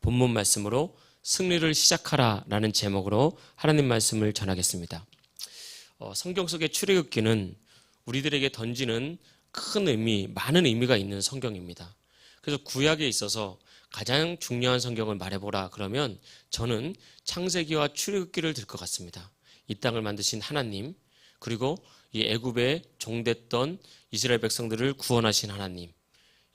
본문 말씀으로 승리를 시작하라 라는 제목으로 하나님 말씀을 전하겠습니다. 성경 속의 출애굽기는 우리들에게 던지는 큰 의미, 많은 의미가 있는 성경입니다. 그래서 구약에 있어서 가장 중요한 성경을 말해보라 그러면 저는 창세기와 출애굽기를 들 것 같습니다. 이 땅을 만드신 하나님, 그리고 이 애굽에 종됐던 이스라엘 백성들을 구원하신 하나님,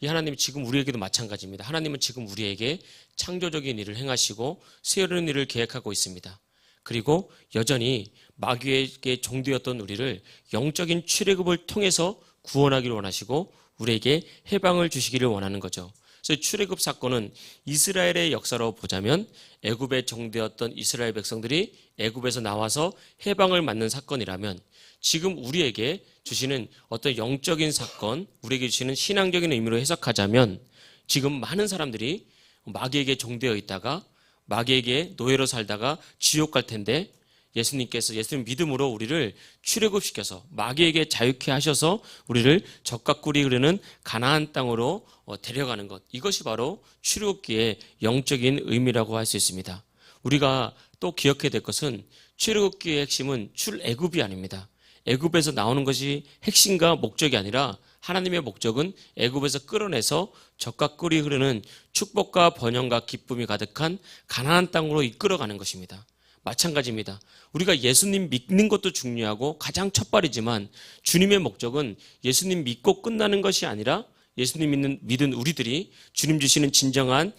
이 하나님이 지금 우리에게도 마찬가지입니다. 하나님은 지금 우리에게 창조적인 일을 행하시고 세우는 일을 계획하고 있습니다. 그리고 여전히 마귀에게 종되었던 우리를 영적인 출애굽을 통해서 구원하기를 원하시고 우리에게 해방을 주시기를 원하는 거죠. 그래서 출애굽 사건은 이스라엘의 역사로 보자면 애굽에 종되었던 이스라엘 백성들이 애굽에서 나와서 해방을 맞는 사건이라면, 지금 우리에게 주시는 어떤 영적인 사건, 우리에게 주시는 신앙적인 의미로 해석하자면, 지금 많은 사람들이 마귀에게 종되어 있다가 마귀에게 노예로 살다가 지옥 갈 텐데, 예수님께서 예수님 믿음으로 우리를 출애굽시켜서 마귀에게 자유케 하셔서 우리를 젖과 꿀이 흐르는 가나안 땅으로 데려가는 것, 이것이 바로 출애굽기의 영적인 의미라고 할 수 있습니다. 우리가 또 기억해야 될 것은 출애굽기의 핵심은 출애굽이 아닙니다. 애굽에서 나오는 것이 핵심과 목적이 아니라 하나님의 목적은 애굽에서 끌어내서 젖과 꿀이 흐르는 축복과 번영과 기쁨이 가득한 가나안 땅으로 이끌어가는 것입니다. 마찬가지입니다. 우리가 예수님 믿는 것도 중요하고 가장 첫발이지만 주님의 목적은 예수님 믿고 끝나는 것이 아니라 예수님 믿은 우리들이 주님 주시는 진정한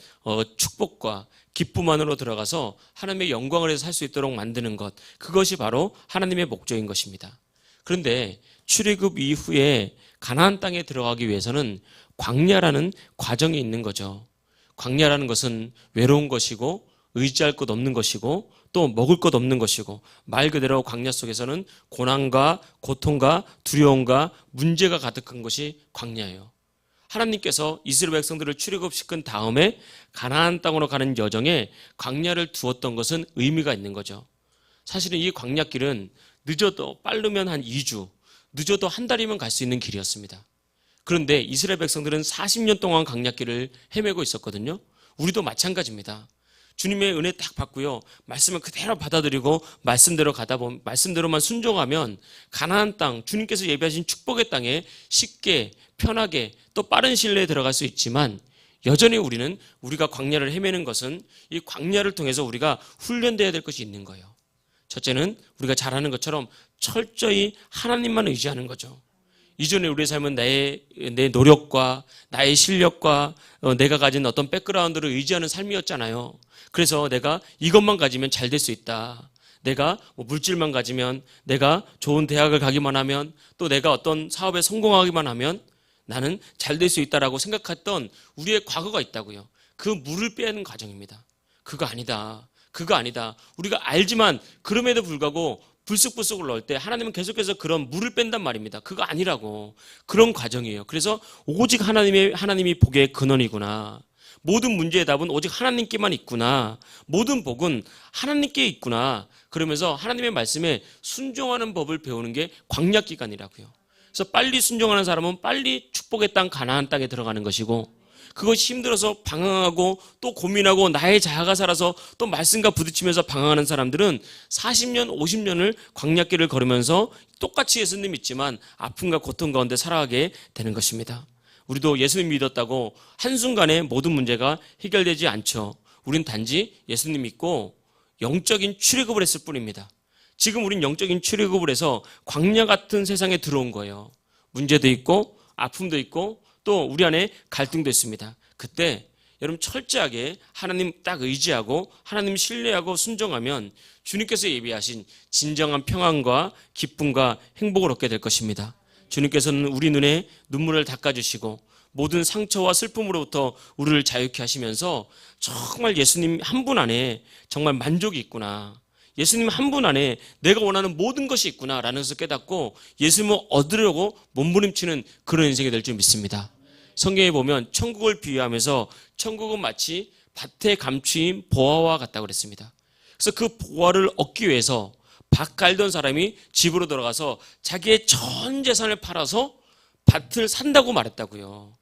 축복과 기쁨 안으로 들어가서 하나님의 영광을 해서 살 수 있도록 만드는 것, 그것이 바로 하나님의 목적인 것입니다. 그런데 출애굽 이후에 가나안 땅에 들어가기 위해서는 광야라는 과정이 있는 거죠. 광야라는 것은 외로운 것이고 의지할 것 없는 것이고 또 먹을 것 없는 것이고, 말 그대로 광야 속에서는 고난과 고통과 두려움과 문제가 가득한 것이 광야예요. 하나님께서 이스라엘 백성들을 출애굽시킨 다음에 가나안 땅으로 가는 여정에 광야를 두었던 것은 의미가 있는 거죠. 사실은 이 광야길은 늦어도 빠르면 한 2주, 늦어도 한 달이면 갈 수 있는 길이었습니다. 그런데 이스라엘 백성들은 40년 동안 광야길을 헤매고 있었거든요. 우리도 마찬가지입니다. 주님의 은혜 딱 받고요, 말씀을 그대로 받아들이고 말씀대로 가다 보면, 말씀대로만 순종하면 가나안 땅, 주님께서 예비하신 축복의 땅에 쉽게 편하게 또 빠른 시일 내에 들어갈 수 있지만, 여전히 우리가 광야를 헤매는 것은 이 광야를 통해서 우리가 훈련돼야 될 것이 있는 거예요. 첫째는 우리가 잘 아는 것처럼 철저히 하나님만 의지하는 거죠. 이전에 우리의 삶은 내 노력과 나의 실력과 내가 가진 어떤 백그라운드를 의지하는 삶이었잖아요. 그래서 내가 이것만 가지면 잘 될 수 있다. 내가 물질만 가지면, 내가 좋은 대학을 가기만 하면, 또 내가 어떤 사업에 성공하기만 하면 나는 잘 될 수 있다라고 생각했던 우리의 과거가 있다고요. 그 물을 빼는 과정입니다. 그거 아니다. 우리가 알지만 그럼에도 불구하고 불쑥불쑥 넣을 때 하나님은 계속해서 그런 물을 뺀단 말입니다. 그거 아니라고. 그런 과정이에요. 그래서 오직 하나님이 복의 근원이구나. 모든 문제의 답은 오직 하나님께만 있구나. 모든 복은 하나님께 있구나. 그러면서 하나님의 말씀에 순종하는 법을 배우는 게 광야 기간이라고요. 그래서 빨리 순종하는 사람은 빨리 축복의 땅 가나안 땅에 들어가는 것이고, 그것이 힘들어서 방황하고 또 고민하고 나의 자아가 살아서 또 말씀과 부딪히면서 방황하는 사람들은 40년, 50년을 광야길을 걸으면서 똑같이 예수님 믿지만 아픔과 고통 가운데 살아가게 되는 것입니다. 우리도 예수님 믿었다고 한순간에 모든 문제가 해결되지 않죠. 우린 단지 예수님 믿고 영적인 출애굽을 했을 뿐입니다. 지금 우린 영적인 출애굽을 해서 광야 같은 세상에 들어온 거예요. 문제도 있고 아픔도 있고 또 우리 안에 갈등도 있습니다. 그때 여러분 철저하게 하나님 딱 의지하고 하나님 신뢰하고 순종하면 주님께서 예비하신 진정한 평안과 기쁨과 행복을 얻게 될 것입니다. 주님께서는 우리 눈에 눈물을 닦아주시고 모든 상처와 슬픔으로부터 우리를 자유케 하시면서 정말 예수님 한 분 안에 정말 만족이 있구나, 예수님 한 분 안에 내가 원하는 모든 것이 있구나라는 것을 깨닫고 예수님을 얻으려고 몸부림치는 그런 인생이 될 줄 믿습니다. 성경에 보면 천국을 비유하면서 천국은 마치 밭에 감추인 보화와 같다고 그랬습니다. 그래서 그 보화를 얻기 위해서 밭 갈던 사람이 집으로 들어가서 자기의 전 재산을 팔아서 밭을 산다고 말했다고요.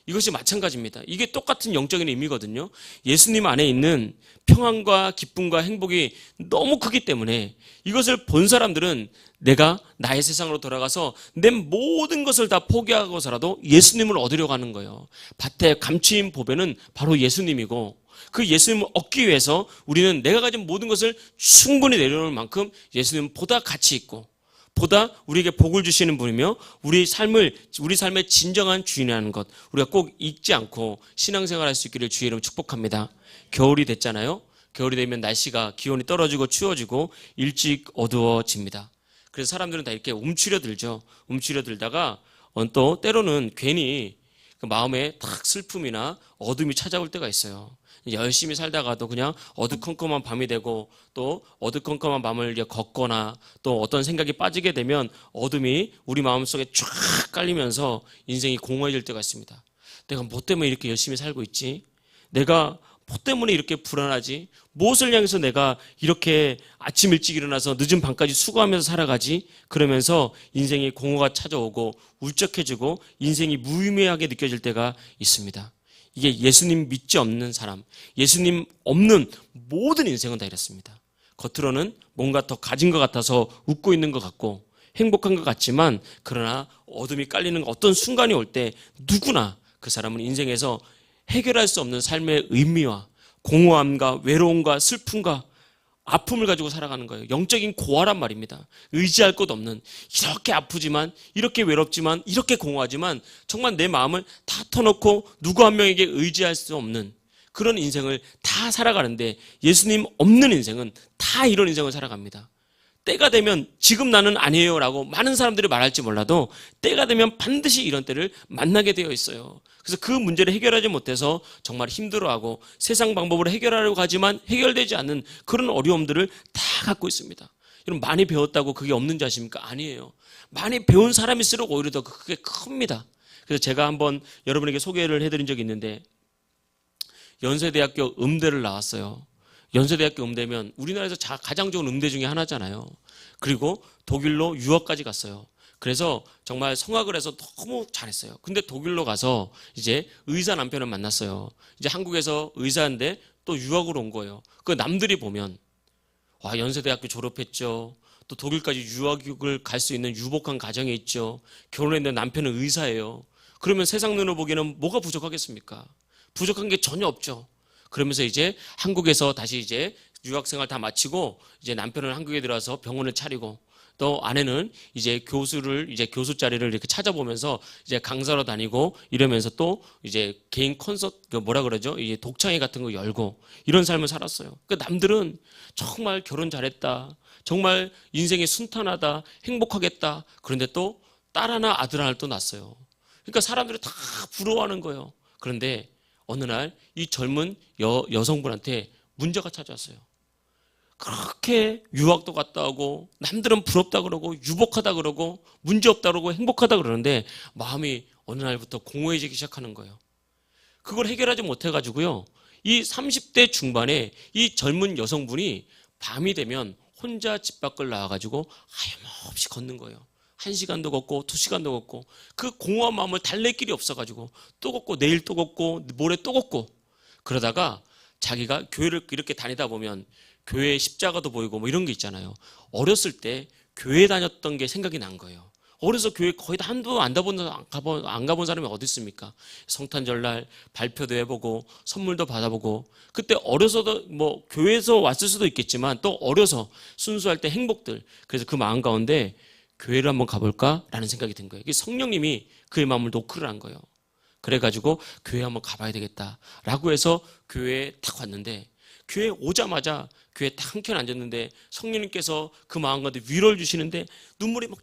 이것이 마찬가지입니다. 이게 똑같은 영적인 의미거든요. 예수님 안에 있는 평안과 기쁨과 행복이 너무 크기 때문에 이것을 본 사람들은 내가 나의 세상으로 돌아가서 내 모든 것을 다 포기하고서라도 예수님을 얻으려고 하는 거예요. 밭에 감추인 보배는 바로 예수님이고, 그 예수님을 얻기 위해서 우리는 내가 가진 모든 것을 충분히 내려놓을 만큼 예수님은 보다 가치 있고 보다 우리에게 복을 주시는 분이며 우리 삶의 진정한 주인이라는 것 우리가 꼭 잊지 않고 신앙생활할 수 있기를 주의 이름으로 축복합니다. 겨울이 됐잖아요. 겨울이 되면 날씨가 기온이 떨어지고 추워지고 일찍 어두워집니다. 그래서 사람들은 다 이렇게 움츠려들죠. 움츠려들다가 또 때로는 괜히 그 마음에 탁 슬픔이나 어둠이 찾아올 때가 있어요. 열심히 살다가도 그냥 어두컴컴한 밤이 되고 또 어두컴컴한 밤을 걷거나 또 어떤 생각이 빠지게 되면 어둠이 우리 마음속에 쫙 깔리면서 인생이 공허해질 때가 있습니다. 내가 뭐 때문에 이렇게 열심히 살고 있지? 내가 뭐 때문에 이렇게 불안하지? 무엇을 향해서 내가 이렇게 아침 일찍 일어나서 늦은 밤까지 수고하면서 살아가지? 그러면서 인생의 공허가 찾아오고 울적해지고 인생이 무의미하게 느껴질 때가 있습니다. 이게 예수님 믿지 없는 사람, 예수님 없는 모든 인생은 다 이렇습니다. 겉으로는 뭔가 더 가진 것 같아서 웃고 있는 것 같고 행복한 것 같지만 그러나 어둠이 깔리는 어떤 순간이 올 때 누구나 그 사람은 인생에서 해결할 수 없는 삶의 의미와 공허함과 외로움과 슬픔과 아픔을 가지고 살아가는 거예요. 영적인 고아란 말입니다. 의지할 곳 없는, 이렇게 아프지만 이렇게 외롭지만 이렇게 공허하지만 정말 내 마음을 다 터놓고 누구 한 명에게 의지할 수 없는 그런 인생을 다 살아가는데 예수님 없는 인생은 다 이런 인생을 살아갑니다. 때가 되면 지금 나는 아니에요 라고 많은 사람들이 말할지 몰라도 때가 되면 반드시 이런 때를 만나게 되어 있어요. 그래서 그 문제를 해결하지 못해서 정말 힘들어하고 세상 방법으로 해결하려고 하지만 해결되지 않는 그런 어려움들을 다 갖고 있습니다. 여러분 많이 배웠다고 그게 없는 줄 아십니까? 아니에요. 많이 배운 사람일수록 오히려 더 그게 큽니다. 그래서 제가 한번 여러분에게 소개를 해드린 적이 있는데 연세대학교 음대를 나왔어요. 연세대학교 음대면 우리나라에서 가장 좋은 음대 중에 하나잖아요. 그리고 독일로 유학까지 갔어요. 그래서 정말 성악을 해서 너무 잘했어요. 근데 독일로 가서 이제 의사 남편을 만났어요. 이제 한국에서 의사인데 또 유학으로 온 거예요. 그 남들이 보면 와 연세대학교 졸업했죠. 또 독일까지 유학을 갈 수 있는 유복한 가정에 있죠. 결혼했는데 남편은 의사예요. 그러면 세상 눈으로 보기에는 뭐가 부족하겠습니까? 부족한 게 전혀 없죠. 그러면서 이제 한국에서 다시 이제 유학생활 다 마치고 이제 남편은 한국에 들어와서 병원을 차리고 또 아내는 이제 교수 자리를 이렇게 찾아보면서 이제 강사로 다니고 이러면서 또 이제 개인 콘서트 뭐라 그러죠? 이제 독창회 같은 거 열고 이런 삶을 살았어요. 그 남들은 정말 결혼 잘했다. 정말 인생이 순탄하다. 행복하겠다. 그런데 또 딸 하나 아들 하나를 또 낳았어요. 그러니까 사람들이 다 부러워하는 거예요. 그런데 어느 날 이 젊은 여성분한테 문제가 찾아왔어요. 그렇게 유학도 갔다 오고 남들은 부럽다 그러고 유복하다 그러고 문제없다 그러고 행복하다 그러는데 마음이 어느 날부터 공허해지기 시작하는 거예요. 그걸 해결하지 못해가지고요. 이 30대 중반에 이 젊은 여성분이 밤이 되면 혼자 집 밖을 나와가지고 하염없이 걷는 거예요. 1시간도 걷고 2시간도 걷고 그 공허한 마음을 달랠 길이 없어가지고 또 걷고 내일 또 걷고 모레 또 걷고 그러다가 자기가 교회를 이렇게 다니다 보면 교회에 십자가도 보이고 뭐 이런 게 있잖아요. 어렸을 때 교회 다녔던 게 생각이 난 거예요. 어려서 교회 거의 다 한두 안 가본 사람이 어디 있습니까? 성탄절날 발표도 해보고 선물도 받아보고 그때 어려서도 뭐 교회에서 왔을 수도 있겠지만 또 어려서 순수할 때 행복들 그래서 그 마음 가운데 교회를 한번 가볼까라는 생각이 든 거예요. 성령님이 그의 마음을 노크를 한 거예요. 그래가지고 교회 한번 가봐야 되겠다라고 해서 교회에 딱 왔는데 교회에 오자마자 교회에 딱 한켠 앉았는데 성령님께서 그 마음 가운데 위로를 주시는데 눈물이 막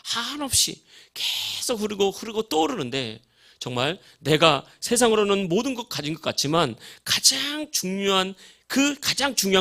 한없이 계속 흐르고 또 흐르는데 정말 내가 세상으로는 모든 것 가진 것 같지만 가장 중요한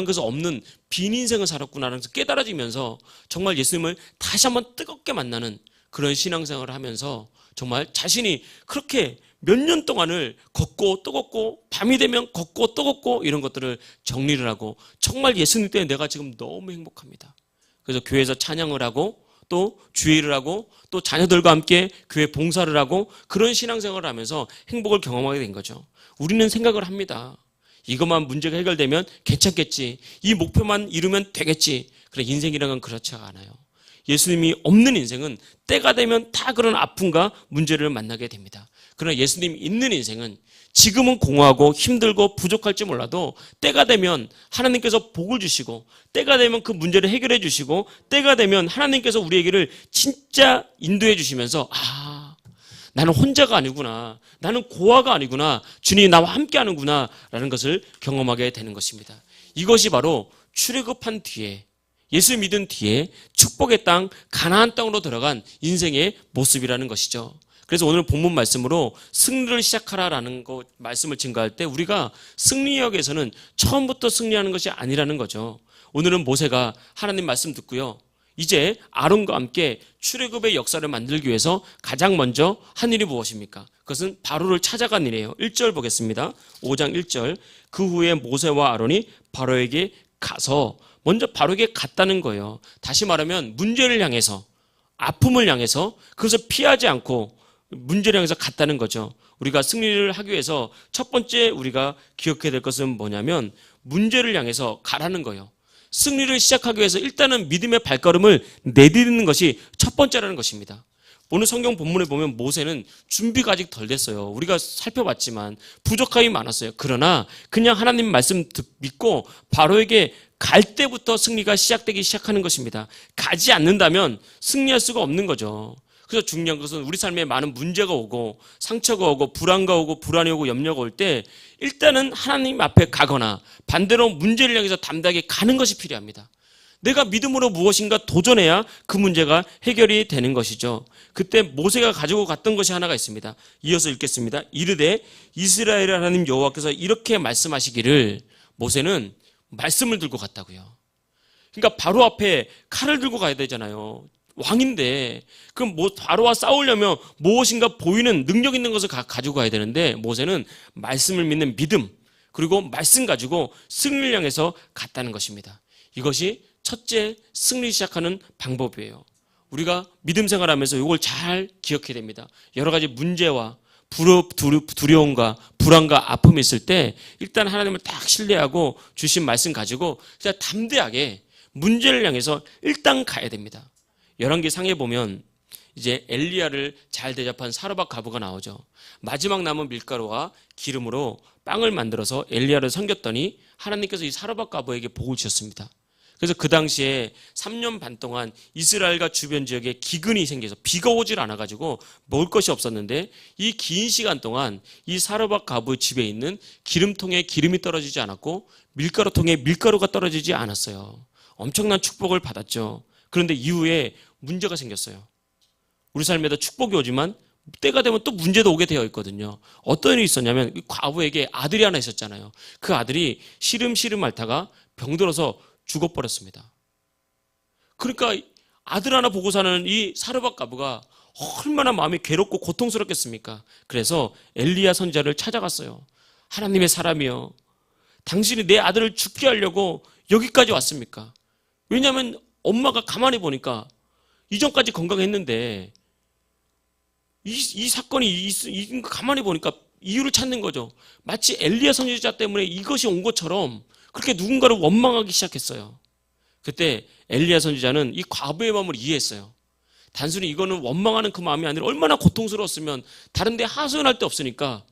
것은 없는 빈 인생을 살았구나라는 것을 깨달아지면서 정말 예수님을 다시 한번 뜨겁게 만나는 그런 신앙생활을 하면서 정말 자신이 그렇게 몇 년 동안을 걷고 또 걷고 밤이 되면 걷고 또 걷고 이런 것들을 정리를 하고 정말 예수님 때문에 내가 지금 너무 행복합니다. 그래서 교회에서 찬양을 하고 또 주일을 하고 또 자녀들과 함께 교회 봉사를 하고 그런 신앙생활을 하면서 행복을 경험하게 된 거죠. 우리는 생각을 합니다. 이것만 문제가 해결되면 괜찮겠지. 이 목표만 이루면 되겠지. 그래, 인생이란 건 그렇지 않아요. 예수님이 없는 인생은 때가 되면 다 그런 아픔과 문제를 만나게 됩니다. 그러나 예수님이 있는 인생은 지금은 공허하고 힘들고 부족할지 몰라도 때가 되면 하나님께서 복을 주시고 때가 되면 그 문제를 해결해 주시고 때가 되면 하나님께서 우리에게를 진짜 인도해 주시면서 나는 혼자가 아니구나. 나는 고아가 아니구나. 주님이 나와 함께 하는구나. 라는 것을 경험하게 되는 것입니다. 이것이 바로 출애굽한 뒤에 예수 믿은 뒤에 축복의 땅 가나안 땅으로 들어간 인생의 모습이라는 것이죠. 그래서 오늘 본문 말씀으로 승리를 시작하라라는 말씀을 증거할 때 우리가 승리역에서는 처음부터 승리하는 것이 아니라는 거죠. 오늘은 모세가 하나님 말씀 듣고요. 이제 아론과 함께 출애굽의 역사를 만들기 위해서 가장 먼저 한 일이 무엇입니까? 그것은 바로를 찾아간 일이에요. 1절 보겠습니다. 5장 1절. 그 후에 모세와 아론이 바로에게 가서 먼저 바로에게 갔다는 거예요. 다시 말하면 문제를 향해서 아픔을 향해서 그것을 피하지 않고 문제를 향해서 갔다는 거죠. 우리가 승리를 하기 위해서 첫 번째 우리가 기억해야 될 것은 뭐냐면 문제를 향해서 가라는 거예요. 승리를 시작하기 위해서 일단은 믿음의 발걸음을 내디디는 것이 첫 번째라는 것입니다. 오늘 성경 본문에 보면 모세는 준비가 아직 덜 됐어요. 우리가 살펴봤지만 부족함이 많았어요. 그러나 그냥 하나님 말씀 믿고 바로에게 갈 때부터 승리가 시작하는 것입니다. 가지 않는다면 승리할 수가 없는 거죠. 그래서 중요한 것은 우리 삶에 많은 문제가 오고 상처가 오고 불안가 오고 불안이 오고 염려가 올 때 일단은 하나님 앞에 가거나 반대로 문제를 향해서 담대하게 가는 것이 필요합니다. 내가 믿음으로 무엇인가 도전해야 그 문제가 해결이 되는 것이죠. 그때 모세가 가지고 갔던 것이 하나가 있습니다. 이어서 읽겠습니다. 이르되 이스라엘의 하나님 여호와께서 이렇게 말씀하시기를 모세는 말씀을 들고 갔다고요. 그러니까 바로 앞에 칼을 들고 가야 되잖아요. 왕인데 그럼 바로와 싸우려면 무엇인가 보이는 능력 있는 것을 가지고 가야 되는데 모세는 말씀을 믿는 믿음 그리고 말씀 가지고 승리를 향해서 갔다는 것입니다. 이것이 첫째 승리 시작하는 방법이에요. 우리가 믿음 생활하면서 이걸 잘 기억해야 됩니다. 여러 가지 문제와 두려움과 불안과 아픔이 있을 때 일단 하나님을 딱 신뢰하고 주신 말씀 가지고 그냥 담대하게 문제를 향해서 일단 가야 됩니다. 열왕기 상에 보면 이제 엘리야를 잘 대접한 사르밧 과부가 나오죠. 마지막 남은 밀가루와 기름으로 빵을 만들어서 엘리야를 섬겼더니 하나님께서 이 사르밧 과부에게 복을 주셨습니다. 그래서 그 당시에 3년 반 동안 이스라엘과 주변 지역에 기근이 생겨서 비가 오질 않아가지고 먹을 것이 없었는데 이 긴 시간 동안 이 사르밧 과부의 집에 있는 기름통에 기름이 떨어지지 않았고 밀가루통에 밀가루가 떨어지지 않았어요. 엄청난 축복을 받았죠. 그런데 이후에 문제가 생겼어요. 우리 삶에도 축복이 오지만 때가 되면 또 문제도 오게 되어 있거든요. 어떤 일이 있었냐면 과부에게 아들이 하나 있었잖아요. 그 아들이 시름시름 앓다가 병들어서 죽어버렸습니다. 그러니까 아들 하나 보고 사는 이 사르밧 과부가 얼마나 마음이 괴롭고 고통스럽겠습니까? 그래서 엘리야 선지자를 찾아갔어요. 하나님의 사람이여, 당신이 내 아들을 죽게 하려고 여기까지 왔습니까? 왜냐하면 엄마가 가만히 보니까 이전까지 건강했는데 이 사건이 가만히 보니까 이유를 찾는 거죠. 마치 엘리야 선지자 때문에 이것이 온 것처럼 그렇게 누군가를 원망하기 시작했어요. 그때 엘리야 선지자는 이 과부의 마음을 이해했어요. 단순히 이거는 원망하는 그 마음이 아니라 얼마나 고통스러웠으면 다른 데 하소연할 데 없으니까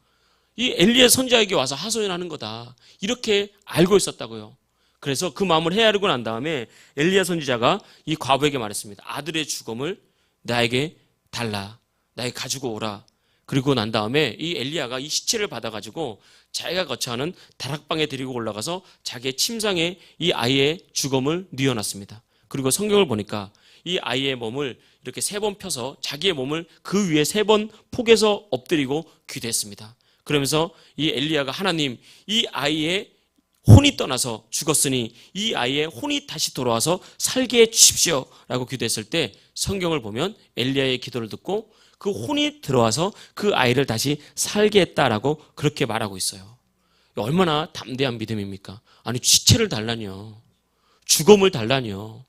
이 엘리야 선지자에게 와서 하소연하는 거다. 이렇게 알고 있었다고요. 그래서 그 마음을 헤아리고 난 다음에 엘리야 선지자가 이 과부에게 말했습니다. 아들의 죽음을 나에게 달라. 나에게 가지고 오라. 그리고 난 다음에 이 엘리야가 이 시체를 받아가지고 자기가 거처하는 다락방에 데리고 올라가서 자기의 침상에 이 아이의 죽음을 뉘어놨습니다. 그리고 성경을 보니까 이 아이의 몸을 이렇게 3번 펴서 자기의 몸을 그 위에 3번 폭에서 엎드리고 기도했습니다. 그러면서 이 엘리야가 하나님, 이 아이의 혼이 떠나서 죽었으니 이 아이의 혼이 다시 돌아와서 살게 해주십시오 라고 기도했을 때 성경을 보면 엘리야의 기도를 듣고 그 혼이 들어와서 그 아이를 다시 살게 했다라고 그렇게 말하고 있어요. 얼마나 담대한 믿음입니까? 아니 시체를 달라니요. 죽음을 달라니요.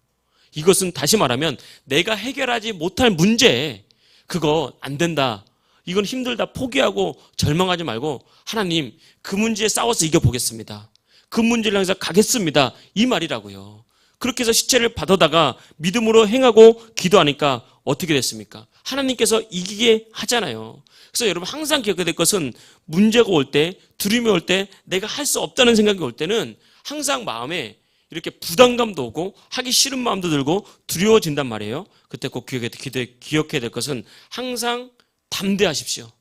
이것은 다시 말하면 내가 해결하지 못할 문제, 그거 안 된다, 이건 힘들다, 포기하고 절망하지 말고 하나님 그 문제에 싸워서 이겨보겠습니다, 그 문제를 향해서 가겠습니다, 이 말이라고요. 그렇게 해서 시체를 받아다가 믿음으로 행하고 기도하니까 어떻게 됐습니까? 하나님께서 이기게 하잖아요. 그래서 여러분 항상 기억해야 될 것은 문제가 올 때, 두려움이 올 때, 내가 할 수 없다는 생각이 올 때는 항상 마음에 이렇게 부담감도 오고 하기 싫은 마음도 들고 두려워진단 말이에요. 그때 꼭 기억해야 될 것은 항상 담대하십시오.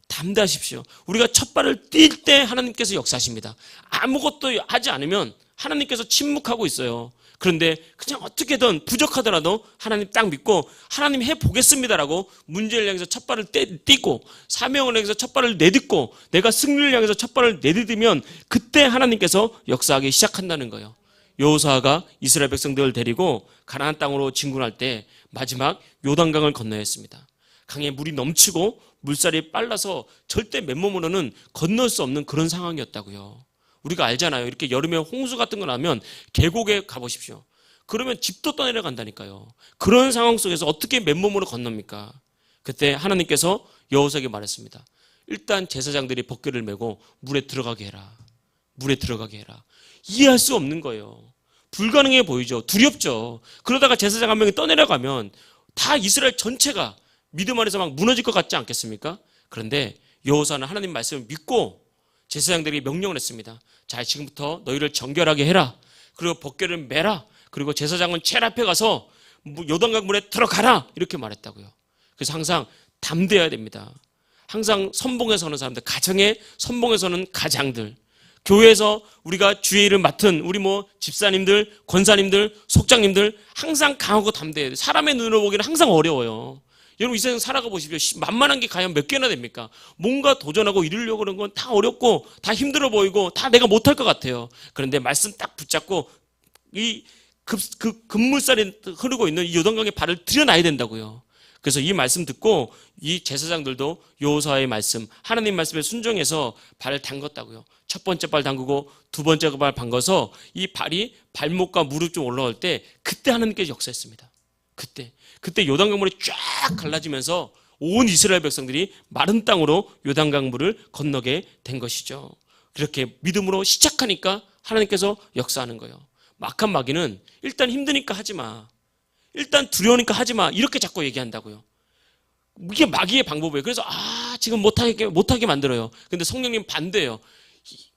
담대하십시오. 우리가 첫 발을 뛸 때 하나님께서 역사하십니다. 아무것도 하지 않으면 하나님께서 침묵하고 있어요. 그런데 그냥 어떻게든 부족하더라도 하나님 딱 믿고 하나님 해보겠습니다라고 문제를 향해서 첫 발을 띄고 사명을 향해서 첫 발을 내딛고 내가 승리를 향해서 첫 발을 내딛으면 그때 하나님께서 역사하기 시작한다는 거예요. 여호수아가 이스라엘 백성들을 데리고 가나안 땅으로 진군할 때 마지막 요단강을 건너야 했습니다. 강에 물이 넘치고 물살이 빨라서 절대 맨몸으로는 건널 수 없는 그런 상황이었다고요. 우리가 알잖아요. 이렇게 여름에 홍수 같은 거 나면 계곡에 가보십시오. 그러면 집도 떠내려간다니까요. 그런 상황 속에서 어떻게 맨몸으로 건넙니까? 그때 하나님께서 여호수아에게 말했습니다. 일단 제사장들이 벗개를 메고 물에 들어가게 해라. 물에 들어가게 해라. 이해할 수 없는 거예요. 불가능해 보이죠. 두렵죠. 그러다가 제사장 한 명이 떠내려가면 다 이스라엘 전체가 믿음 안에서 막 무너질 것 같지 않겠습니까? 그런데 여호수아는 하나님 말씀을 믿고 제사장들에게 명령을 했습니다. 자, 지금부터 너희를 정결하게 해라. 그리고 벗개를 매라. 그리고 제사장은 제일 앞에 가서 요단강 물에 들어가라. 이렇게 말했다고요. 그래서 항상 담대해야 됩니다. 항상 선봉에 서는 사람들, 가정에 선봉에 서는 가장들, 교회에서 우리가 주의 일을 맡은 우리 집사님들, 권사님들, 속장님들 항상 강하고 담대해야 돼요. 사람의 눈으로 보기는 항상 어려워요. 여러분 이 세상 살아가 보십시오. 만만한 게 과연 몇 개나 됩니까? 뭔가 도전하고 이루려고 그러는 건 다 어렵고 다 힘들어 보이고 다 내가 못할 것 같아요. 그런데 말씀 딱 붙잡고 이 급물살이 흐르고 있는 이 요단강에 발을 들여놔야 된다고요. 그래서 이 말씀 듣고 이 제사장들도 여호수아의 말씀, 하나님 말씀에 순종해서 발을 담궜다고요. 첫 번째 발 담그고 두 번째 발 담궈서 이 발이 발목과 무릎 좀 올라올 때 그때 하나님께서 역사했습니다. 그때 요단강 물이 쫙 갈라지면서 온 이스라엘 백성들이 마른 땅으로 요단강 물을 건너게 된 것이죠. 그렇게 믿음으로 시작하니까 하나님께서 역사하는 거예요. 막한 마귀는 일단 힘드니까 하지 마, 일단 두려우니까 하지 마, 이렇게 자꾸 얘기한다고요. 이게 마귀의 방법이에요. 그래서 지금 못하게 만들어요. 근데 성령님 반대예요.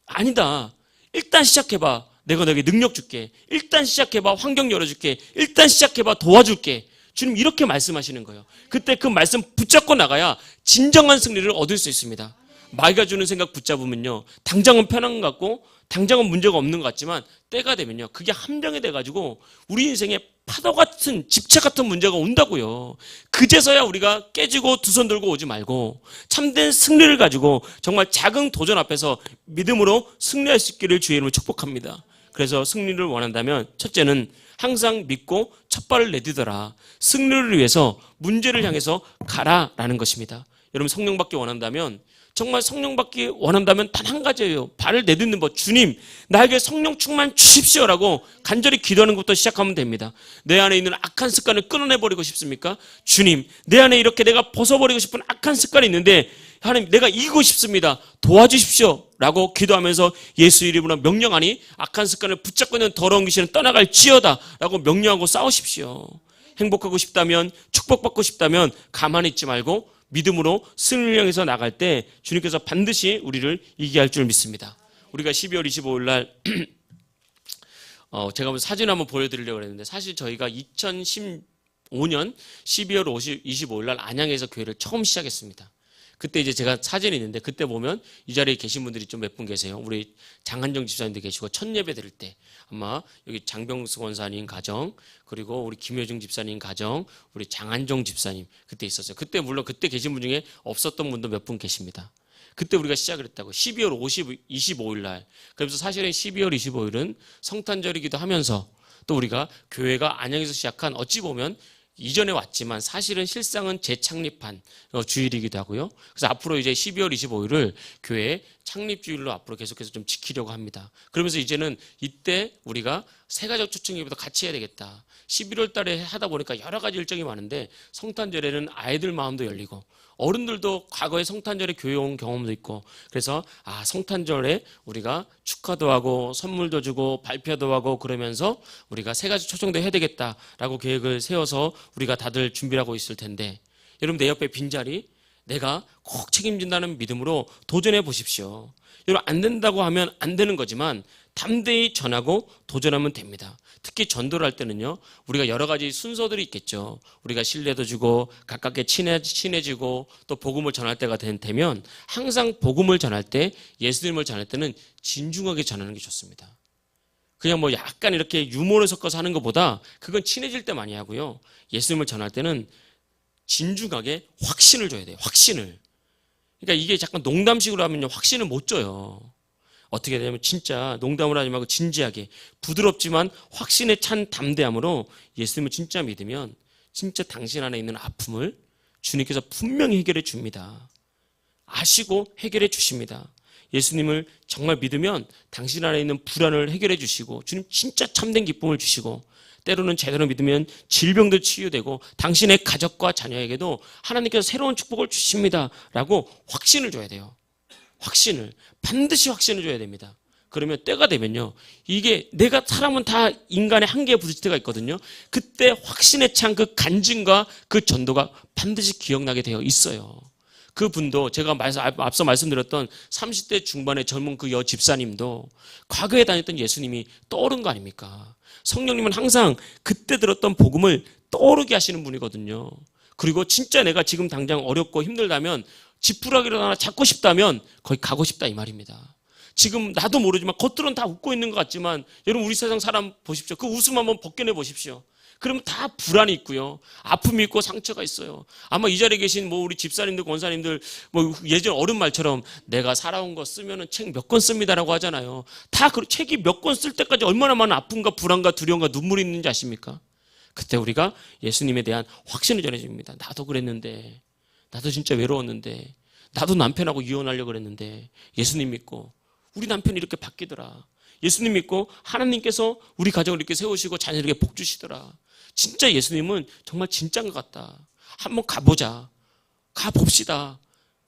아니다, 일단 시작해봐, 내가 너에게 능력 줄게. 일단 시작해봐, 환경 열어줄게. 일단 시작해봐, 도와줄게. 주님 이렇게 말씀하시는 거예요. 그때 그 말씀 붙잡고 나가야 진정한 승리를 얻을 수 있습니다. 마귀가 주는 생각 붙잡으면요, 당장은 편한 것 같고 당장은 문제가 없는 것 같지만 때가 되면요, 그게 함정이 돼가지고 우리 인생에 파도 같은, 집착 같은 문제가 온다고요. 그제서야 우리가 깨지고 두 손 들고 오지 말고 참된 승리를 가지고 정말 작은 도전 앞에서 믿음으로 승리할 수 있기를 주의 이름으로 축복합니다. 그래서 승리를 원한다면 첫째는 항상 믿고 첫 발을 내딛어라. 승리를 위해서 문제를 향해서 가라라는 것입니다. 여러분 성령 받기 원한다면, 정말 성령 받기 원한다면 단 한 가지예요. 발을 내딛는 법. 주님, 나에게 성령 충만 주십시오라고 간절히 기도하는 것부터 시작하면 됩니다. 내 안에 있는 악한 습관을 끊어내버리고 싶습니까? 주님, 내 안에 이렇게 내가 벗어버리고 싶은 악한 습관이 있는데 하나님, 내가 이기고 싶습니다. 도와주십시오 라고 기도하면서 예수 이름으로 명령하니 악한 습관을 붙잡고 있는 더러운 귀신은 떠나갈지어다 라고 명령하고 싸우십시오. 행복하고 싶다면, 축복받고 싶다면 가만히 있지 말고 믿음으로 승리를 향해서 나갈 때 주님께서 반드시 우리를 이기게 할 줄 믿습니다. 우리가 12월 25일 날 제가 사진 한번 보여드리려고 했는데, 사실 저희가 2015년 12월 25일 날 안양에서 교회를 처음 시작했습니다. 그때 이제 제가 사진이 있는데, 그때 보면 이 자리에 계신 분들이 좀 몇 분 계세요. 우리 장한정 집사님도 계시고, 첫 예배 드릴 때 아마 여기 장병수 권사님 가정, 그리고 우리 김효중 집사님 가정, 우리 장한정 집사님 그때 있었어요. 그때 물론 그때 계신 분 중에 없었던 분도 몇 분 계십니다. 그때 우리가 시작을 했다고. 12월 25일 날. 그래서 사실은 12월 25일은 성탄절이기도 하면서 또 우리가 교회가 안양에서 시작한, 어찌 보면 이전에 왔지만 사실은 실상은 재창립한 주일이기도 하고요. 그래서 앞으로 이제 12월 25일을 교회 창립주일로 앞으로 계속해서 좀 지키려고 합니다. 그러면서 이제는 이때 우리가 새가족 초청예배도 같이 해야 되겠다. 11월 달에 하다 보니까 여러 가지 일정이 많은데 성탄절에는 아이들 마음도 열리고 어른들도 과거에 성탄절에 교회 온 경험도 있고 그래서 성탄절에 우리가 축하도 하고 선물도 주고 발표도 하고 그러면서 우리가 새가족 초청도 해야 되겠다라고 계획을 세워서 우리가 다들 준비를 하고 있을 텐데 여러분 내 옆에 빈자리 내가 꼭 책임진다는 믿음으로 도전해 보십시오. 여러분 안 된다고 하면 안 되는 거지만 담대히 전하고 도전하면 됩니다. 특히 전도를 할 때는요 우리가 여러 가지 순서들이 있겠죠. 우리가 신뢰도 주고 가깝게 친해지고 또 복음을 전할 때가 되면 항상 복음을 전할 때 예수님을 전할 때는 진중하게 전하는 게 좋습니다. 그냥 뭐 약간 이렇게 유머를 섞어서 하는 것보다 그건 친해질 때 많이 하고요. 예수님을 전할 때는 진중하게 확신을 줘야 돼요. 확신을. 그러니까 이게 잠깐 농담식으로 하면요 확신을 못 줘요. 어떻게 되냐면 진짜 농담을 하지 말고 진지하게 부드럽지만 확신에 찬 담대함으로 예수님을 진짜 믿으면 진짜 당신 안에 있는 아픔을 주님께서 분명히 해결해 줍니다. 아시고 해결해 주십니다. 예수님을 정말 믿으면 당신 안에 있는 불안을 해결해 주시고 주님 진짜 참된 기쁨을 주시고 때로는 제대로 믿으면 질병도 치유되고 당신의 가족과 자녀에게도 하나님께서 새로운 축복을 주십니다 라고 확신을 줘야 돼요. 확신을 반드시 확신을 줘야 됩니다. 그러면 때가 되면요 이게 내가 사람은 다 인간의 한계에 부딪힐 때가 있거든요. 그때 확신에 찬 그 간증과 그 전도가 반드시 기억나게 되어 있어요. 그분도 제가 앞서 말씀드렸던 30대 중반의 젊은 그 여 집사님도 과거에 다녔던 예수님이 떠오른 거 아닙니까? 성령님은 항상 그때 들었던 복음을 떠오르게 하시는 분이거든요. 그리고 진짜 내가 지금 당장 어렵고 힘들다면 지푸라기를 하나 잡고 싶다면 거기 가고 싶다 이 말입니다. 지금 나도 모르지만 겉으로는 다 웃고 있는 것 같지만 여러분 우리 세상 사람 보십시오. 그 웃음 한번 벗겨내 보십시오. 그러면 다 불안이 있고요. 아픔이 있고 상처가 있어요. 아마 이 자리에 계신 뭐 우리 집사님들, 권사님들 뭐 예전 어른 말처럼 내가 살아온 거 쓰면은 책 몇 권 씁니다라고 하잖아요. 다 그 책이 몇 권 쓸 때까지 얼마나 많은 아픔과 불안과 두려움과 눈물이 있는지 아십니까? 그때 우리가 예수님에 대한 확신을 전해줍니다. 나도 그랬는데, 나도 진짜 외로웠는데, 나도 남편하고 이혼하려고 그랬는데 예수님 믿고 우리 남편이 이렇게 바뀌더라. 예수님 믿고 하나님께서 우리 가정을 이렇게 세우시고 자녀에게 복 주시더라. 진짜 예수님은 정말 진짜인 것 같다. 한번 가보자. 가봅시다.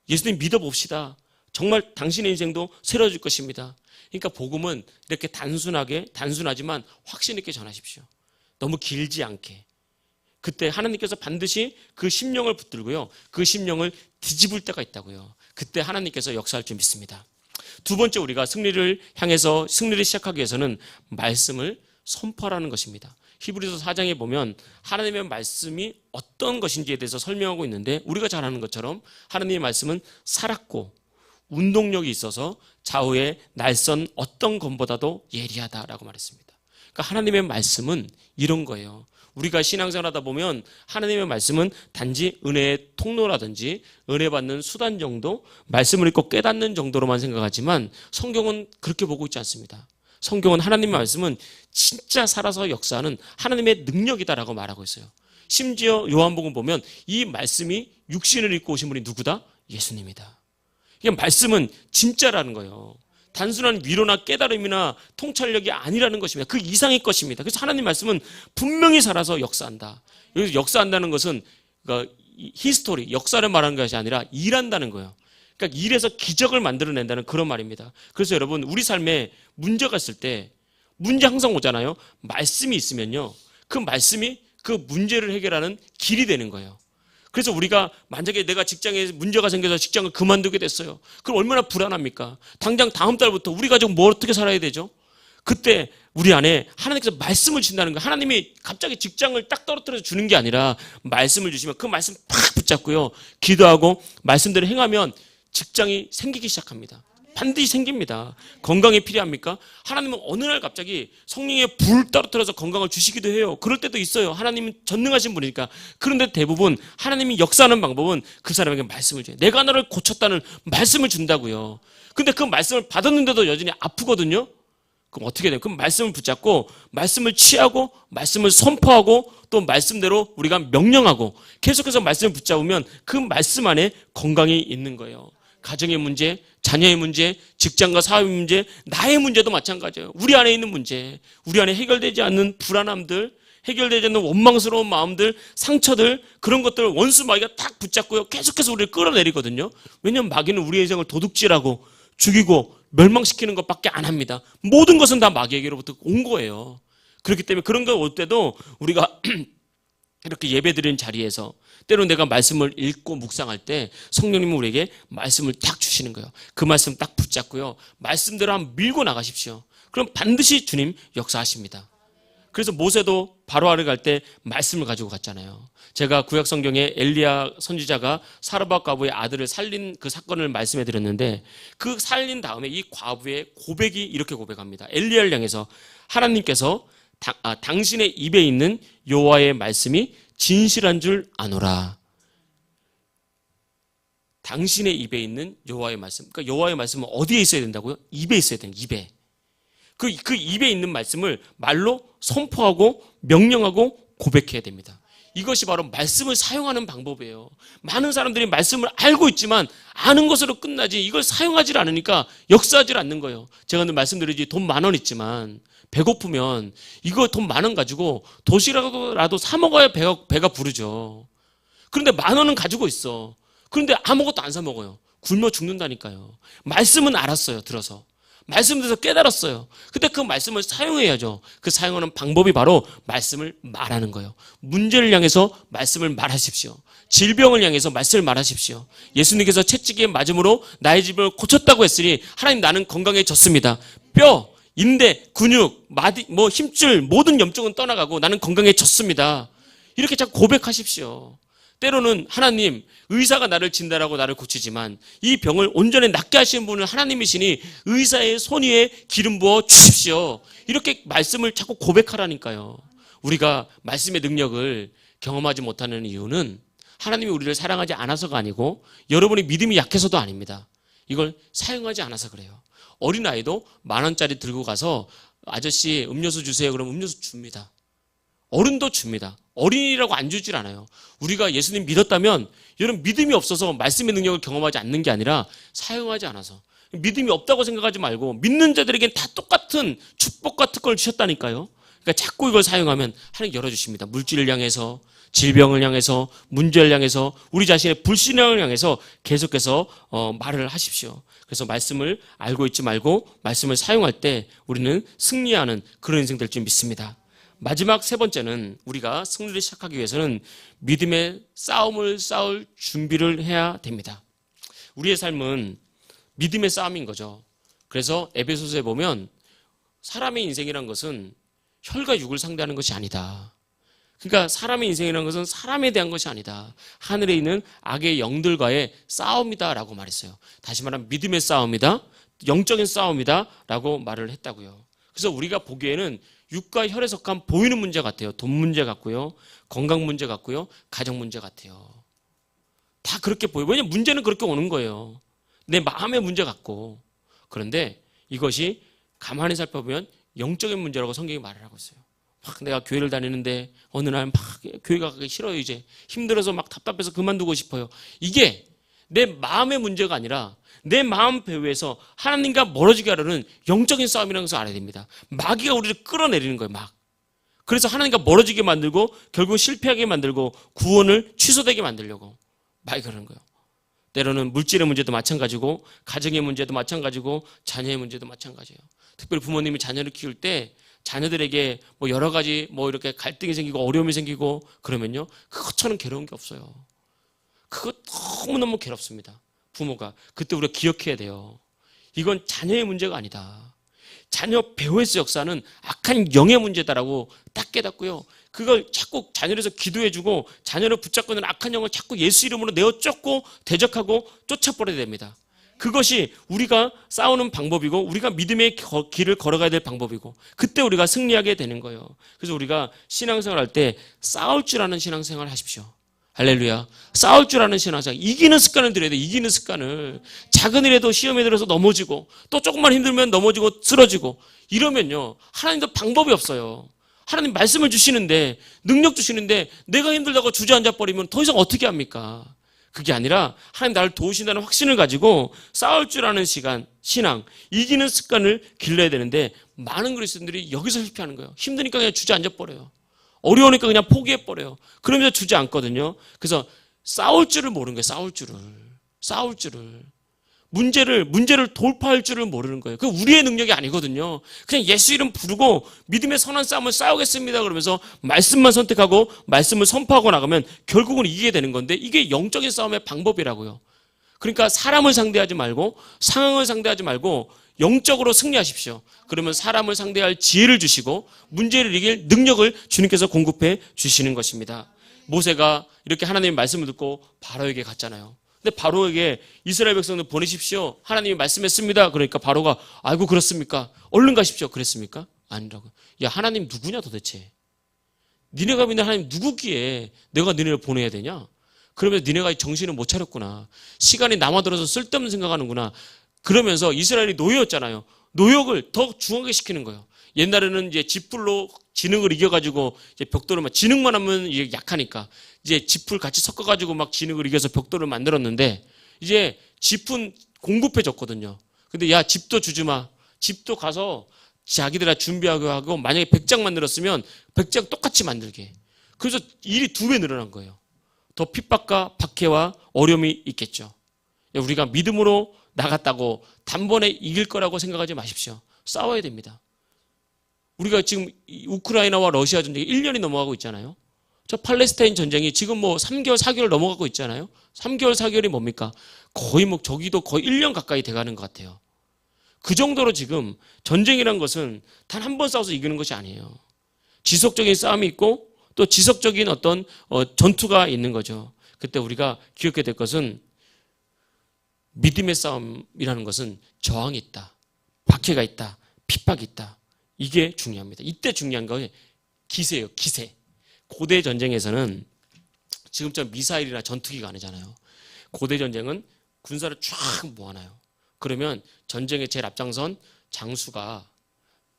예수님 믿어봅시다. 정말 당신의 인생도 새로워질 것입니다. 그러니까 복음은 이렇게 단순하지만 확신 있게 전하십시오. 너무 길지 않게. 그때 하나님께서 반드시 그 심령을 붙들고요. 그 심령을 뒤집을 때가 있다고요. 그때 하나님께서 역사할 줄 믿습니다. 두 번째 우리가 승리를 시작하기 위해서는 말씀을 선포하라는 것입니다. 히브리서 4장에 보면 하나님의 말씀이 어떤 것인지에 대해서 설명하고 있는데 우리가 잘 아는 것처럼 하나님의 말씀은 살았고 운동력이 있어서 좌우의 날선 어떤 검보다도 예리하다라고 말했습니다. 그러니까 하나님의 말씀은 이런 거예요. 우리가 신앙생활하다 보면 하나님의 말씀은 단지 은혜의 통로라든지 은혜 받는 수단 정도, 말씀을 읽고 깨닫는 정도로만 생각하지만 성경은 그렇게 보고 있지 않습니다. 성경은 하나님의 말씀은 진짜 살아서 역사하는 하나님의 능력이다라고 말하고 있어요. 심지어 요한복음 보면 이 말씀이 육신을 입고 오신 분이 누구다? 예수님이다. 이게 말씀은 진짜라는 거예요. 단순한 위로나 깨달음이나 통찰력이 아니라는 것입니다. 그 이상의 것입니다. 그래서 하나님 말씀은 분명히 살아서 역사한다. 여기서 역사한다는 것은 그러니까 히스토리, 역사를 말하는 것이 아니라 일한다는 거예요. 그러니까 일에서 기적을 만들어낸다는 그런 말입니다. 그래서 여러분 우리 삶에 문제가 있을 때 문제 항상 오잖아요. 말씀이 있으면요. 그 말씀이 그 문제를 해결하는 길이 되는 거예요. 그래서 우리가 만약에 내가 직장에 문제가 생겨서 직장을 그만두게 됐어요. 그럼 얼마나 불안합니까? 당장 다음 달부터 우리 가족 뭐 어떻게 살아야 되죠? 그때 우리 안에 하나님께서 말씀을 주신다는 거예요. 하나님이 갑자기 직장을 딱 떨어뜨려서 주는 게 아니라 말씀을 주시면 그 말씀 팍 붙잡고요. 기도하고 말씀대로 행하면 직장이 생기기 시작합니다. 반드시 생깁니다. 건강이 필요합니까? 하나님은 어느 날 갑자기 성령의 불 떨어뜨려서 건강을 주시기도 해요. 그럴 때도 있어요. 하나님은 전능하신 분이니까. 그런데 대부분 하나님이 역사하는 방법은 그 사람에게 말씀을 줘요. 내가 너를 고쳤다는 말씀을 준다고요. 근데 그 말씀을 받았는데도 여전히 아프거든요. 그럼 어떻게 돼요? 그럼 말씀을 붙잡고 말씀을 취하고 말씀을 선포하고 또 말씀대로 우리가 명령하고 계속해서 말씀을 붙잡으면 그 말씀 안에 건강이 있는 거예요. 가정의 문제, 자녀의 문제, 직장과 사업의 문제, 나의 문제도 마찬가지예요. 우리 안에 있는 문제, 우리 안에 해결되지 않는 불안함들, 해결되지 않는 원망스러운 마음들, 상처들, 그런 것들을 원수 마귀가 딱 붙잡고요. 계속해서 우리를 끌어내리거든요. 왜냐하면 마귀는 우리의 인생을 도둑질하고 죽이고 멸망시키는 것밖에 안 합니다. 모든 것은 다 마귀에게로부터 온 거예요. 그렇기 때문에 그런 거 올 때도 우리가 이렇게 예배드리는 자리에서 때로 내가 말씀을 읽고 묵상할 때 성령님은 우리에게 말씀을 딱 주시는 거예요. 그 말씀 딱 붙잡고요. 말씀대로 한번 밀고 나가십시오. 그럼 반드시 주님 역사하십니다. 그래서 모세도 바로아를 갈 때 말씀을 가지고 갔잖아요. 제가 구약 성경에 엘리야 선지자가 사르밧 과부의 아들을 살린 그 사건을 말씀해 드렸는데 그 살린 다음에 이 과부의 고백이 이렇게 고백합니다. 엘리야를 향해서 하나님께서 당신의 입에 있는 여호와의 말씀이 진실한 줄 아노라. 당신의 입에 있는 여호와의 말씀. 그러니까 여호와의 말씀은 어디에 있어야 된다고요? 입에 있어야 돼요. 입에. 그 입에 있는 말씀을 말로 선포하고 명령하고 고백해야 됩니다. 이것이 바로 말씀을 사용하는 방법이에요. 많은 사람들이 말씀을 알고 있지만 아는 것으로 끝나지 이걸 사용하지 않으니까 역사하지 않는 거예요. 제가 늘 말씀드리지 돈 10,000원 있지만 배고프면 이거 돈 10,000원 가지고 도시락이라도 사 먹어야 배가 부르죠. 그런데 10,000원은 가지고 있어. 그런데 아무것도 안 사 먹어요. 굶어 죽는다니까요. 말씀은 알았어요. 들어서. 말씀 들어서 깨달았어요. 근데 그 말씀을 사용해야죠. 그 사용하는 방법이 바로 말씀을 말하는 거예요. 문제를 향해서 말씀을 말하십시오. 질병을 향해서 말씀을 말하십시오. 예수님께서 채찍에 맞음으로 나의 집을 고쳤다고 했으니 하나님 나는 건강해졌습니다. 뼈, 인대, 근육, 마디, 힘줄 모든 염증은 떠나가고 나는 건강해졌습니다. 이렇게 자꾸 고백하십시오. 때로는 하나님 의사가 나를 진단하고 나를 고치지만 이 병을 온전히 낫게 하시는 분은 하나님이시니 의사의 손 위에 기름 부어 주십시오. 이렇게 말씀을 자꾸 고백하라니까요. 우리가 말씀의 능력을 경험하지 못하는 이유는 하나님이 우리를 사랑하지 않아서가 아니고 여러분이 믿음이 약해서도 아닙니다. 이걸 사용하지 않아서 그래요. 어린아이도 10,000원짜리 들고 가서 아저씨 음료수 주세요. 그러면 음료수 줍니다. 어른도 줍니다. 어린이라고 안 주질 않아요. 우리가 예수님 믿었다면 여러분 믿음이 없어서 말씀의 능력을 경험하지 않는 게 아니라 사용하지 않아서 믿음이 없다고 생각하지 말고 믿는 자들에겐 다 똑같은 축복과 특권을 주셨다니까요. 그러니까 자꾸 이걸 사용하면 하나님 열어주십니다. 물질을 향해서 질병을 향해서 문제를 향해서 우리 자신의 불신앙을 향해서 계속해서 말을 하십시오. 그래서 말씀을 알고 있지 말고 말씀을 사용할 때 우리는 승리하는 그런 인생 될 줄 믿습니다. 마지막 세 번째는 우리가 승리를 시작하기 위해서는 믿음의 싸움을 싸울 준비를 해야 됩니다. 우리의 삶은 믿음의 싸움인 거죠. 그래서 에베소서에 보면 사람의 인생이란 것은 혈과 육을 상대하는 것이 아니다. 그러니까 사람의 인생이라는 것은 사람에 대한 것이 아니다. 하늘에 있는 악의 영들과의 싸움이다라고 말했어요. 다시 말하면 믿음의 싸움이다. 영적인 싸움이다 라고 말을 했다고요. 그래서 우리가 보기에는 육과 혈에 속한 보이는 문제 같아요. 돈 문제 같고요. 건강 문제 같고요. 가정 문제 같아요. 다 그렇게 보여요. 왜냐하면 문제는 그렇게 오는 거예요. 내 마음의 문제 같고. 그런데 이것이 가만히 살펴보면 영적인 문제라고 성경이 말을 하고 있어요. 막 내가 교회를 다니는데 어느 날 막 교회가 가기 싫어요. 이제 힘들어서 막 답답해서 그만두고 싶어요. 이게 내 마음의 문제가 아니라 내 마음 배후에서 하나님과 멀어지게 하려는 영적인 싸움이라는 것을 알아야 됩니다. 마귀가 우리를 끌어내리는 거예요. 막. 그래서 하나님과 멀어지게 만들고 결국 실패하게 만들고 구원을 취소되게 만들려고 마귀가 그러는 거예요. 때로는 물질의 문제도 마찬가지고 가정의 문제도 마찬가지고 자녀의 문제도 마찬가지예요. 특별히 부모님이 자녀를 키울 때 자녀들에게 여러 가지 이렇게 갈등이 생기고 어려움이 생기고 그러면요. 그것처럼 괴로운 게 없어요. 그거 너무너무 괴롭습니다. 부모가. 그때 우리가 기억해야 돼요. 이건 자녀의 문제가 아니다. 자녀 배후에서 역사는 악한 영의 문제다라고 딱 깨닫고요. 그걸 자꾸 자녀에서 기도해주고 자녀를 붙잡고 있는 악한 영을 자꾸 예수 이름으로 내어 쫓고 대적하고 쫓아버려야 됩니다. 그것이 우리가 싸우는 방법이고 우리가 믿음의 길을 걸어가야 될 방법이고 그때 우리가 승리하게 되는 거예요. 그래서 우리가 신앙생활 할 때 싸울 줄 아는 신앙생활 하십시오. 할렐루야. 싸울 줄 아는 신앙생활. 이기는 습관을 들여야 돼. 이기는 습관을. 작은 일에도 시험에 들어서 넘어지고 또 조금만 힘들면 넘어지고 쓰러지고 이러면요. 하나님도 방법이 없어요. 하나님 말씀을 주시는데 능력 주시는데 내가 힘들다고 주저앉아 버리면 더 이상 어떻게 합니까? 그게 아니라 하나님 나를 도우신다는 확신을 가지고 싸울 줄 아는 시간, 신앙, 이기는 습관을 길러야 되는데 많은 그리스도인들이 여기서 실패하는 거예요. 힘드니까 그냥 주저앉아버려요. 어려우니까 그냥 포기해버려요. 그러면서 주저앉거든요. 그래서 싸울 줄을 모르는 거예요. 싸울 줄을. 문제를 돌파할 줄을 모르는 거예요. 그 우리의 능력이 아니거든요. 그냥 예수 이름 부르고 믿음의 선한 싸움을 싸우겠습니다 그러면서 말씀만 선택하고 말씀을 선포하고 나가면 결국은 이기게 되는 건데 이게 영적인 싸움의 방법이라고요. 그러니까 사람을 상대하지 말고 상황을 상대하지 말고 영적으로 승리하십시오. 그러면 사람을 상대할 지혜를 주시고 문제를 이길 능력을 주님께서 공급해 주시는 것입니다. 모세가 이렇게 하나님의 말씀을 듣고 바로에게 갔잖아요. 근데 바로에게 이스라엘 백성들 보내십시오. 하나님이 말씀했습니다. 그러니까 바로가 아이고 그렇습니까? 얼른 가십시오. 그랬습니까? 아니라고. 야, 하나님 누구냐 도대체? 니네가 믿는 하나님 누구기에 내가 니네를 보내야 되냐? 그러면서 니네가 정신을 못 차렸구나. 시간이 남아들어서 쓸데없는 생각하는구나. 그러면서 이스라엘이 노예였잖아요. 노역을 더 중하게 시키는 거예요. 옛날에는 이제 짓불로 진흙을 이겨가지고 이제 벽돌을 진흙만 하면 이게 약하니까 이제 짓불 같이 섞어가지고 막 진흙을 이겨서 벽돌을 만들었는데 이제 집은 공급해줬거든요. 근데 야, 집도 주지 마. 집도 가서 자기들아 준비하고 하고 만약에 100장 만들었으면 100장 똑같이 만들게. 그래서 일이 2배 늘어난 거예요. 더 핍박과 박해와 어려움이 있겠죠. 우리가 믿음으로 나갔다고 단번에 이길 거라고 생각하지 마십시오. 싸워야 됩니다. 우리가 지금 우크라이나와 러시아 전쟁이 1년이 넘어가고 있잖아요. 저 팔레스타인 전쟁이 지금 3개월, 4개월 넘어가고 있잖아요. 3개월, 4개월이 뭡니까? 거의 저기도 거의 1년 가까이 돼가는 것 같아요. 그 정도로 지금 전쟁이란 것은 단 한 번 싸워서 이기는 것이 아니에요. 지속적인 싸움이 있고 또 지속적인 어떤 전투가 있는 거죠. 그때 우리가 기억해야 될 것은 믿음의 싸움이라는 것은 저항이 있다. 박해가 있다. 핍박이 있다. 이게 중요합니다. 이때 중요한 건 기세예요. 기세. 고대 전쟁에서는 지금처럼 미사일이나 전투기가 아니잖아요. 고대 전쟁은 군사를 쫙 모아놔요. 그러면 전쟁의 제일 앞장선 장수가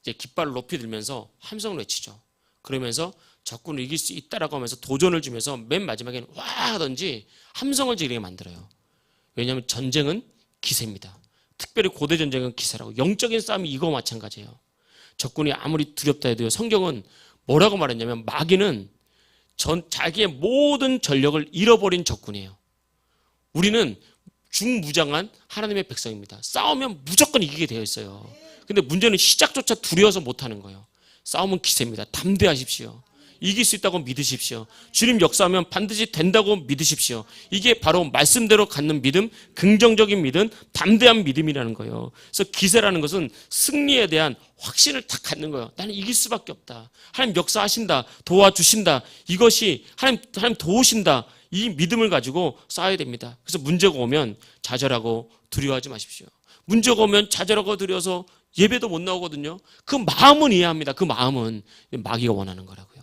이제 깃발을 높이 들면서 함성을 외치죠. 그러면서 적군을 이길 수 있다라고 하면서 도전을 주면서 맨 마지막에는 와 하든지 함성을 지르게 만들어요. 왜냐하면 전쟁은 기세입니다. 특별히 고대 전쟁은 기세라고. 영적인 싸움이 이거 마찬가지예요. 적군이 아무리 두렵다 해도요. 성경은 뭐라고 말했냐면 마귀는 자기의 모든 전력을 잃어버린 적군이에요. 우리는 중무장한 하나님의 백성입니다. 싸우면 무조건 이기게 되어 있어요. 근데 문제는 시작조차 두려워서 못하는 거예요. 싸움은 기세입니다. 담대하십시오. 이길 수 있다고 믿으십시오. 주님 역사하면 반드시 된다고 믿으십시오. 이게 바로 말씀대로 갖는 믿음, 긍정적인 믿음, 담대한 믿음이라는 거예요. 그래서 기세라는 것은 승리에 대한 확신을 딱 갖는 거예요. 나는 이길 수밖에 없다. 하나님 역사하신다. 도와주신다. 이것이 하나님 도우신다. 이 믿음을 가지고 싸워야 됩니다. 그래서 문제가 오면 좌절하고 두려워하지 마십시오. 문제가 오면 좌절하고 두려워서 예배도 못 나오거든요. 그 마음은 이해합니다. 그 마음은 마귀가 원하는 거라고요.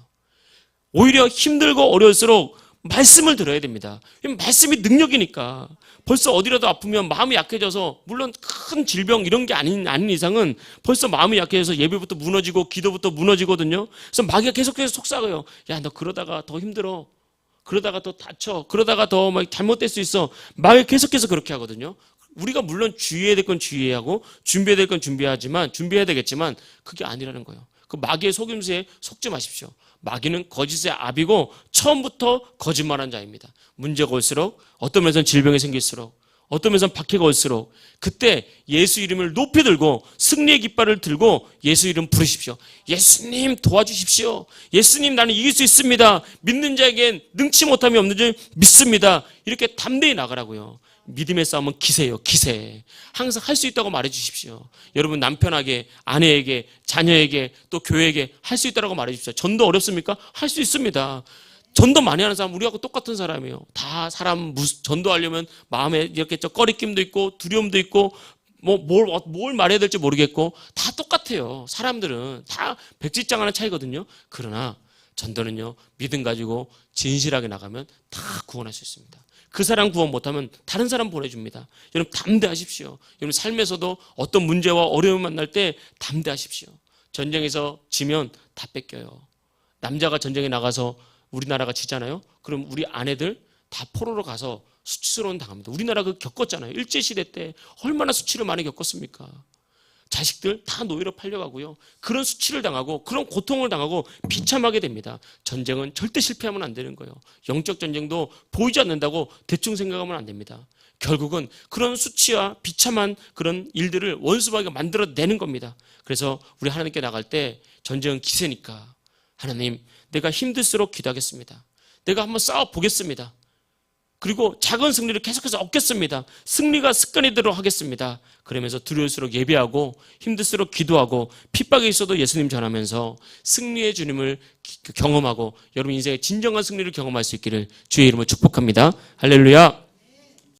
오히려 힘들고 어려울수록 말씀을 들어야 됩니다. 말씀이 능력이니까. 벌써 어디라도 아프면 마음이 약해져서, 물론 큰 질병 이런 게 아닌 이상은 벌써 마음이 약해져서 예배부터 무너지고 기도부터 무너지거든요. 그래서 마귀가 계속해서 속삭여요. 야, 너 그러다가 더 힘들어. 그러다가 더 다쳐. 그러다가 더 막 잘못될 수 있어. 마귀가 계속해서 그렇게 하거든요. 우리가 물론 주의해야 될 건 주의해야 하고 준비해야 될 건 준비해야 되겠지만 그게 아니라는 거예요. 그 마귀의 속임수에 속지 마십시오. 마귀는 거짓의 아비고 처음부터 거짓말한 자입니다. 문제가 올수록, 어떤 면에서는 질병이 생길수록, 어떤 면에서는 박해가 올수록 그때 예수 이름을 높이 들고 승리의 깃발을 들고 예수 이름 부르십시오. 예수님 도와주십시오. 예수님 나는 이길 수 있습니다. 믿는 자에겐 능치 못함이 없는 줄 믿습니다. 이렇게 담대히 나가라고요. 믿음의 싸움은 기세예요. 기세. 항상 할 수 있다고 말해 주십시오. 여러분 남편에게, 아내에게, 자녀에게, 또 교회에게 할 수 있다고 말해 주십시오. 전도 어렵습니까? 할 수 있습니다. 전도 많이 하는 사람 우리하고 똑같은 사람이에요. 다 사람 전도하려면 마음에 이렇게 꺼리낌도 있고 두려움도 있고 뭘 말해야 될지 모르겠고 다 똑같아요. 사람들은 다 백지장 하나 차이거든요. 그러나 전도는요, 믿음 가지고 진실하게 나가면 다 구원할 수 있습니다. 그 사람 구원 못하면 다른 사람 보내줍니다. 여러분 담대하십시오. 여러분 삶에서도 어떤 문제와 어려움을 만날 때 담대하십시오. 전쟁에서 지면 다 뺏겨요. 남자가 전쟁에 나가서 우리나라가 지잖아요. 그럼 우리 아내들 다 포로로 가서 수치스러운 당합니다. 우리나라 그 겪었잖아요. 일제시대 때 얼마나 수치를 많이 겪었습니까? 자식들 다 노예로 팔려가고요. 그런 수치를 당하고 그런 고통을 당하고 비참하게 됩니다. 전쟁은 절대 실패하면 안 되는 거예요. 영적 전쟁도 보이지 않는다고 대충 생각하면 안 됩니다. 결국은 그런 수치와 비참한 그런 일들을 원수마귀가 만들어내는 겁니다. 그래서 우리 하나님께 나갈 때 전쟁은 기세니까 하나님, 내가 힘들수록 기도하겠습니다. 내가 한번 싸워보겠습니다. 그리고 작은 승리를 계속해서 얻겠습니다. 승리가 습관이 되도록 하겠습니다. 그러면서 두려울수록 예배하고 힘들수록 기도하고 핍박이 있어도 예수님 전하면서 승리의 주님을 경험하고 여러분 인생의 진정한 승리를 경험할 수 있기를 주의 이름으로 축복합니다. 할렐루야.